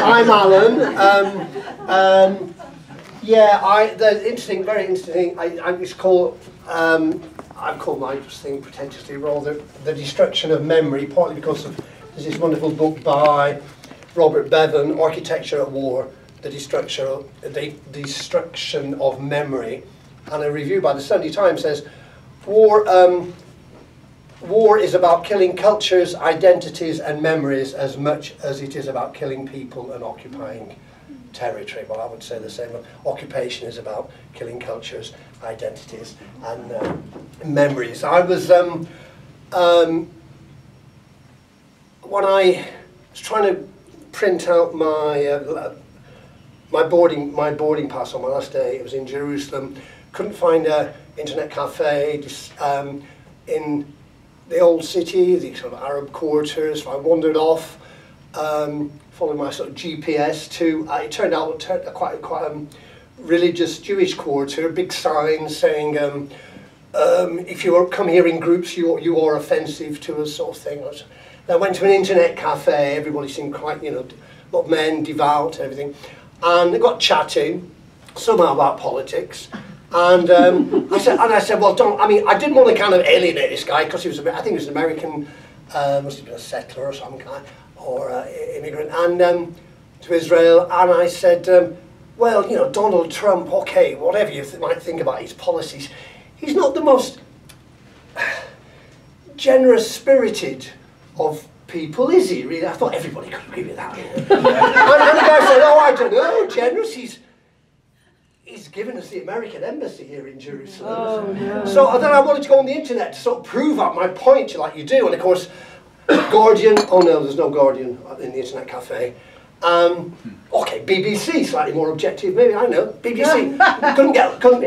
I'm Alan. Yeah, there's interesting, very interesting. I've called my thing pretentiously rather the destruction of memory, partly because there's this wonderful book by Robert Bevan, Architecture at War, the destruction of memory, and a review by the Sunday Times says, war is about killing cultures, identities and memories as much as it is about killing people and occupying territory. Well, I would say the same. Occupation is about killing cultures, identities and memories. I was, when I was trying to print out my boarding pass on my last day, it was in Jerusalem, couldn't find an internet cafe in the old city, the sort of Arab quarters. So I wandered off, following my sort of GPS to, it turned out quite a religious Jewish quarter, big signs saying, if you come here in groups, you are offensive to us, sort of thing. I went to an internet cafe, everybody seemed quite, a lot of men, devout and everything, and they got chatting, somehow about politics. And I said, well, I didn't want to kind of alienate this guy because I think he was an American, must have been a settler or some kind, or immigrant, and to Israel. And I said, well, Donald Trump, okay, whatever you might think about his policies, he's not the most generous-spirited of people, is he? Really, I thought everybody could agree with that. And the guy said, oh, I don't know, generous. He's given us the American embassy here in Jerusalem. Oh, no. So then I wanted to go on the internet to sort of prove out my point, like you do. And of course, Guardian, oh no, there's no Guardian in the internet cafe. Okay, BBC, slightly more objective, maybe, I know, BBC. couldn't get on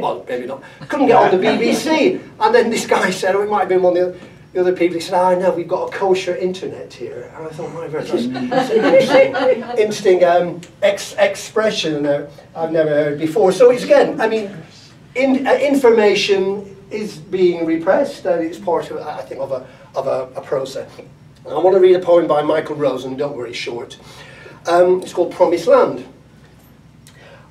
the BBC. And then this guy said, oh, it might have been one of the other people, he said, oh no, we've got a kosher internet here. And I thought, my God, that's an interesting expression I've never heard before. So it's, again, information is being repressed, and it's part of, I think, of a process. And I want to read a poem by Michael Rosen, don't worry, short. It's called Promised Land.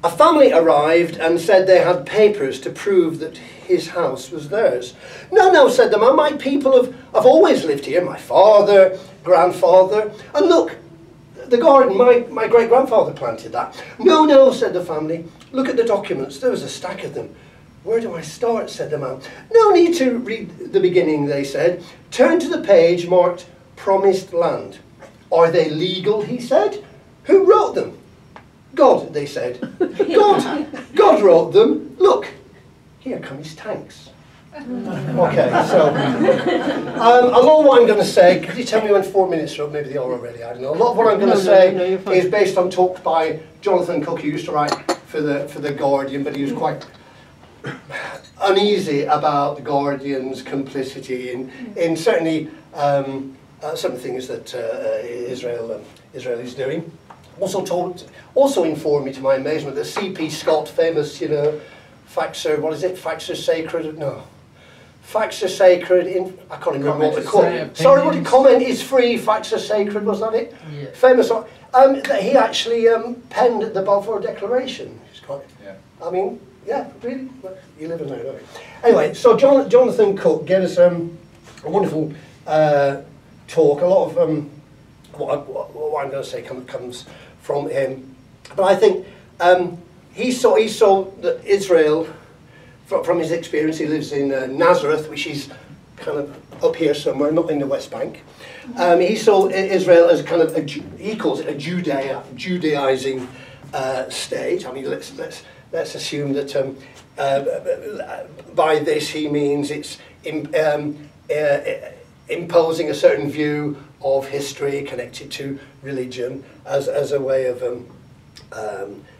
A family arrived and said they had papers to prove that his house was theirs. No, no, said the man, my people have always lived here, my father, grandfather, and look, the garden, my great-grandfather planted that. No, no, said the family, look at the documents, there was a stack of them. Where do I start, said the man. No need to read the beginning, they said. Turn to the page marked Promised Land. Are they legal, he said. Who wrote them? God, they said. God wrote them. Look, here come his tanks. Okay, so a lot of what I'm going to say, could you tell me when 4 minutes are up? Maybe they are already, I don't know. A lot of what I'm going to say is based on talk by Jonathan Cook, who used to write for the Guardian, but he was quite uneasy about the Guardian's complicity in certainly some things that Israel is doing. Also informed me, to my amazement, that C.P. Scott, famous, facts are, what is it? Facts are sacred. No, facts are sacred. I can't remember what the quote. Sorry, what the comment is free. Facts are sacred. Was that it? Yeah. Famous. That he actually penned the Balfour Declaration. It's quite. Yeah. I mean, yeah, really. You live in there, don't you? Anyway, so Jonathan Cook gave us a wonderful talk. A lot of what I'm going to say comes from him, but I think he saw that Israel, from his experience, he lives in Nazareth, which is kind of up here somewhere, not in the West Bank. He saw Israel as kind of he calls it a Judaizing state. I mean, let's assume that by this he means it's imposing a certain view of history connected to religion as a way of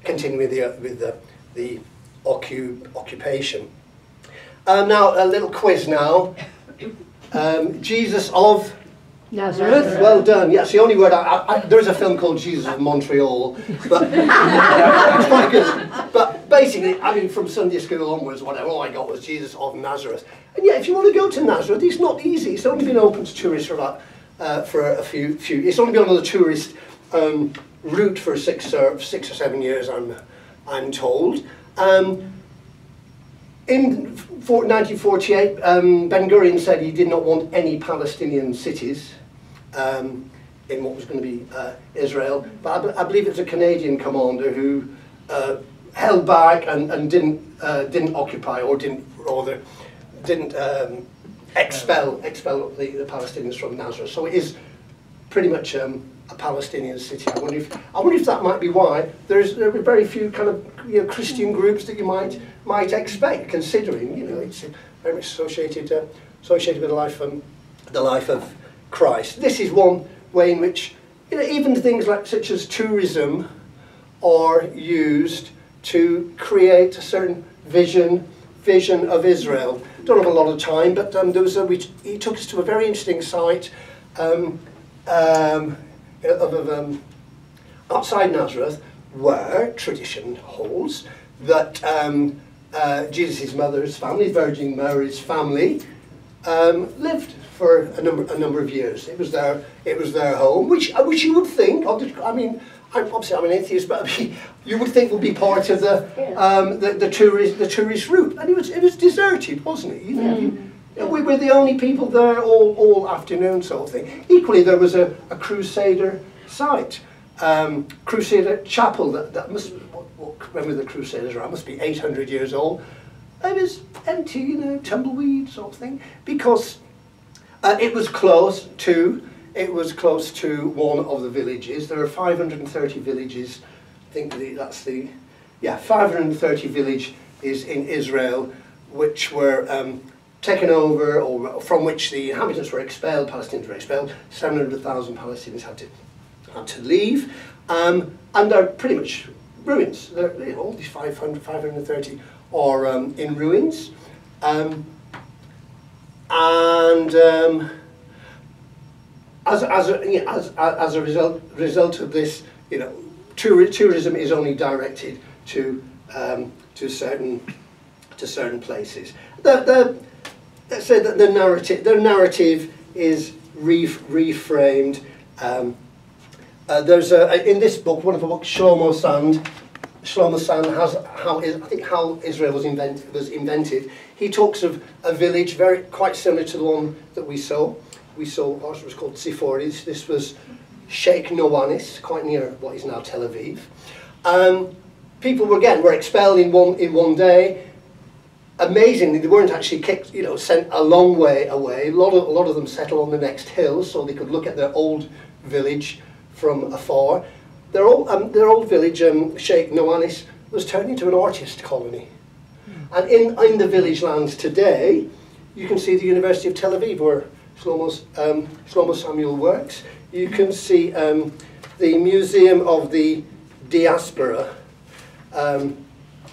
continuing with the occupation. Now a little quiz now. Jesus of Nazareth. Well done. Yeah, it's the only word. There is a film called Jesus of Montreal, but it's quite good. But basically, I mean, from Sunday school onwards, whatever, all I got was Jesus of Nazareth. And yeah, if you want to go to Nazareth, it's not easy. It's only been open to tourists for a few. It's only been on the tourist route for 6 or 7 years, I'm told. In 1948, Ben Gurion said he did not want any Palestinian cities in what was going to be Israel. But I believe it was a Canadian commander who held back and didn't occupy, or didn't expel the Palestinians from Nazareth. So it is pretty much a Palestinian city. I wonder if that might be why there are very few kind of Christian groups that you might expect, considering it's very much associated with the life of Christ. This is one way in which even things such as tourism are used to create a certain vision of Israel. Don't have a lot of time, but he took us to a very interesting site outside Nazareth, where tradition holds that Jesus' mother's family, Virgin Mary's family, lived for a number of years. It was their home, which you would think. Obviously I'm an atheist, but you would think would be part of the tourist route, and it was deserted, wasn't it? We were the only people there all afternoon, sort of thing. Equally, there was a Crusader site, Crusader chapel that must. When the Crusaders around, must be 800 years old. It was empty, tumbleweed sort of thing, because it was close to one of the villages. There are 530 villages. I think that's 530 villages in Israel, which were taken over, or from which the inhabitants were expelled. Palestinians were expelled. 700,000 Palestinians had to leave, and they're pretty much ruins. All these 530 are in ruins, and as a result of this, tourism is only directed to certain places. Let's say that their narrative is reframed. There's in this book, one of the books, Shlomo Sand has how Israel was invented. He talks of a village quite similar to the one that we saw. It was called Tziforis. This was Sheikh Noanis, quite near what is now Tel Aviv. People were expelled in one day. Amazingly, they weren't actually kicked, sent a long way away. A lot of them settled on the next hill so they could look at their old village from afar. Their old village, Sheikh Noanis, was turned into an artist colony. And in the village lands today, you can see the University of Tel Aviv, where Shlomo Samuel works. You can see the Museum of the Diaspora,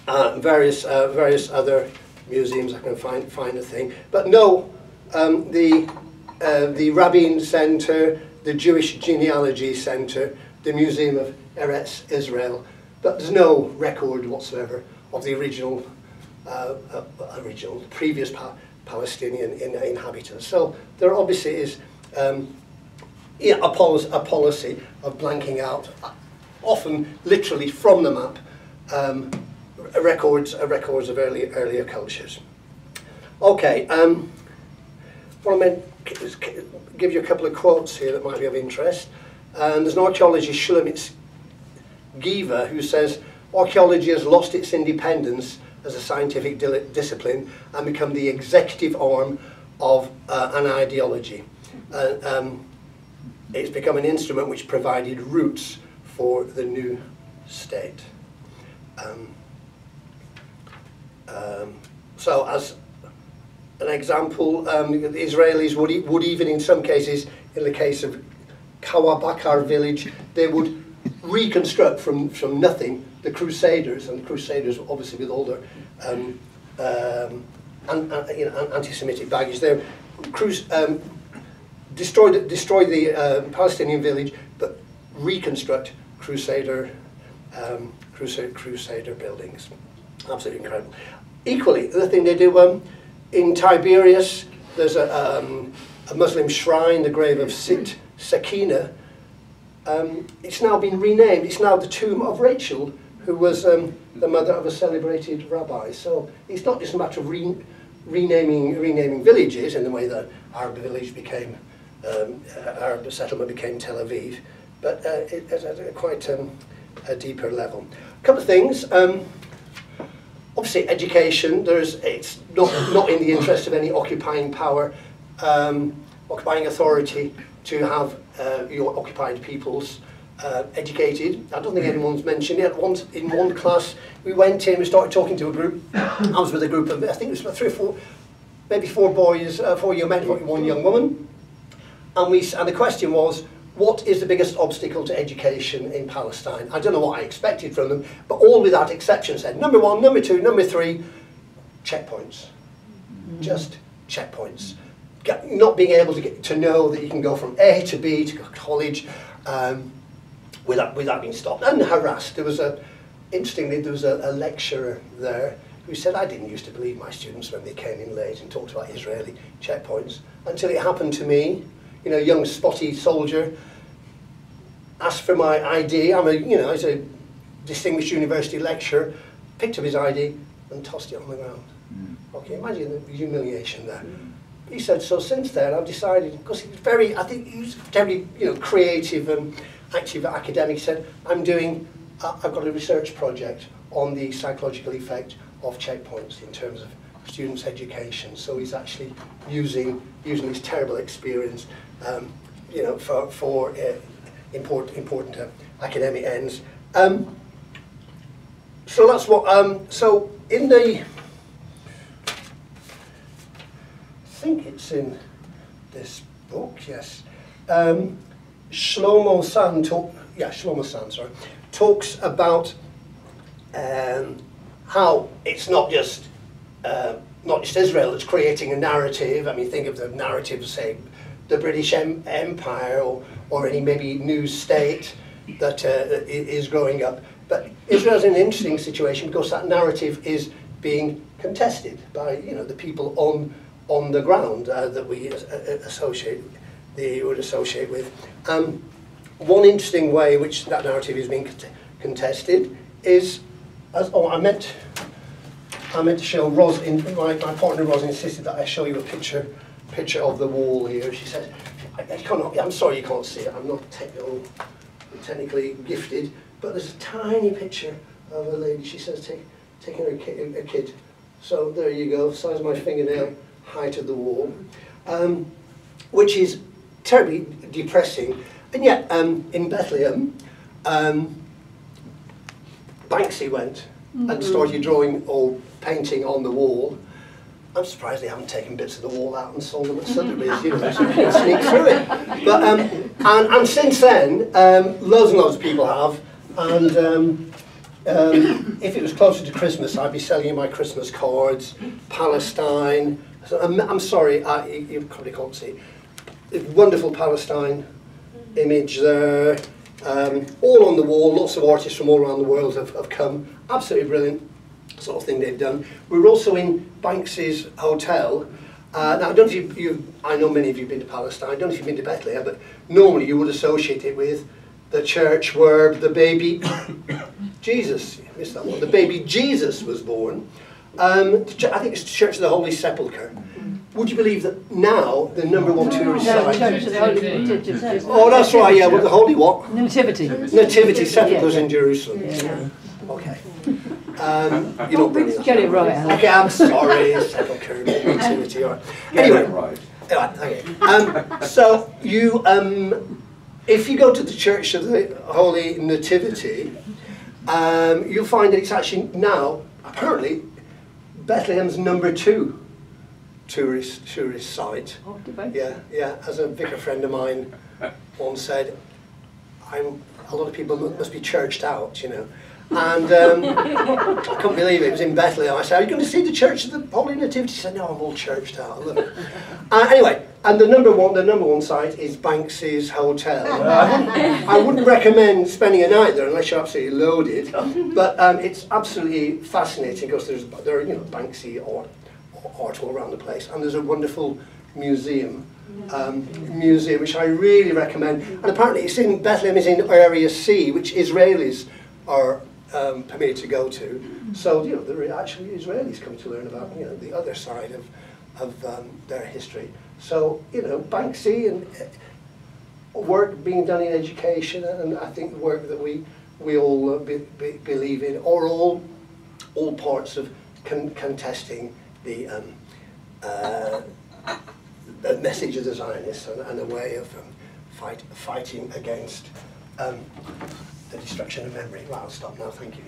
various other museums. I can find a thing, but no, the Rabin Center, the Jewish Genealogy Center, the Museum of Eretz Israel, but there's no record whatsoever of the original previous Palestinian inhabitants. So there obviously is a policy of blanking out, often literally from the map, records of earlier cultures. Okay, what I meant is give you a couple of quotes here that might be of interest. There's an archaeologist, Shulamit Giva, who says, archaeology has lost its independence as a scientific discipline and become the executive arm of an ideology. It's become an instrument which provided roots for the new state. So as an example, the Israelis would even in some cases, in the case of Kawabakar village, they would reconstruct from nothing the Crusaders, and Crusaders obviously with all their anti-Semitic baggage. They destroy the Palestinian village, but reconstruct Crusader buildings. Absolutely incredible. Equally, the thing they do in Tiberias, there's a Muslim shrine, the grave of Sakina, it's now been renamed. It's now the tomb of Rachel, who was the mother of a celebrated rabbi. So it's not just a matter of renaming villages in the way that Arab village became, Arab settlement became Tel Aviv, but it's at quite a deeper level. A couple of things. Obviously, education. It's not in the interest of any occupying power, occupying authority to have your occupied peoples educated. I don't think anyone's mentioned it. Once in one class, we went in, we started talking to a group. I was with a group of, I think it was about 3 or 4, maybe 4 boys, 4 young men, 1 young woman. And the question was, what is the biggest obstacle to education in Palestine? I don't know what I expected from them, but all without exception said, number 1, number 2, number 3, checkpoints. Just checkpoints. Not being able to get to know that you can go from A to B to college without being stopped and harassed. Interestingly, there was a lecturer there who said, I didn't used to believe my students when they came in late and talked about Israeli checkpoints, until it happened to me. You know, young spotty soldier, asked for my ID. He's a distinguished university lecturer, picked up his ID and tossed it on the ground. Okay, imagine the humiliation there. He said, so since then I've decided, because he was I think he was very, creative and active academic. He said, I've got a research project on the psychological effect of checkpoints in terms of students' education. So he's actually using his terrible experience, for important academic ends. So that's what. So in the, I think it's in this book. Yes, Shlomo San talks about how it's not just Israel that's creating a narrative. I mean, think of the narrative of, say, the British Empire or any maybe new state that is growing up. But Israel's in an interesting situation because that narrative is being contested by the people on the ground that we would associate with. One interesting way in which that narrative is being contested is, I meant to show Ros. My partner Ros insisted that I show you a picture of the wall here. She said, I'm sorry you can't see it. I'm not technically gifted, but there's a tiny picture of a lady. She says taking her kid. So there you go, size of my fingernail, height of the wall, which is terribly depressing. And yet, in Bethlehem, Banksy went and started drawing or painting on the wall. I'm surprised they haven't taken bits of the wall out and sold them at Sotheby's, so you can sneak through it. But and since then, loads and loads of people have. And if it was closer to Christmas, I'd be selling you my Christmas cards. Palestine. So, I'm sorry, you probably can't see. Wonderful Palestine image there. All on the wall. Lots of artists from all around the world have come. Absolutely brilliant sort of thing they've done. We were also in Banksy's hotel. Now, I don't know if I know many of you have been to Palestine. I don't know if you've been to Bethlehem, but normally you would associate it with the church where the baby Jesus, missed that one. The baby Jesus was born. I think it's the Church of the Holy Sepulchre. Would you believe that now the #1 tourist site? Church of the Holy Nativity. Oh, that's right. Yeah, well, the Holy what? Nativity. Nativity sepulchres in Jerusalem. Yeah. Okay. You're not brilliant. Get it right, Alan. Okay, I'm sorry. Sepulchre, Nativity. All right. Anyway, right. Okay. So you, if you go to the Church of the Holy Nativity, you'll find that it's actually now apparently Bethlehem's #2 tourist site. Oh, debate. Yeah. As a vicar friend of mine once said, a lot of people must be churched out, And I couldn't believe it. It was in Bethlehem. I said, "Are you going to see the Church of the Holy Nativity?" She said, "No, I'm all churched out. I love it." Anyway, and the number one site is Banksy's hotel. I wouldn't recommend spending a night there unless you're absolutely loaded. But it's absolutely fascinating because there are Banksy art all around the place, and there's a wonderful museum museum, which I really recommend. And apparently it's in Bethlehem, is in Area C, which Israelis are permitted to go to. So there are actually Israelis come to learn about the other side of their history. So Banksy and work being done in education, and I think the work that we all believe in, are all parts of contesting the message of the Zionists and a way of fighting against the destruction of memory. Well, I'll stop now. Thank you.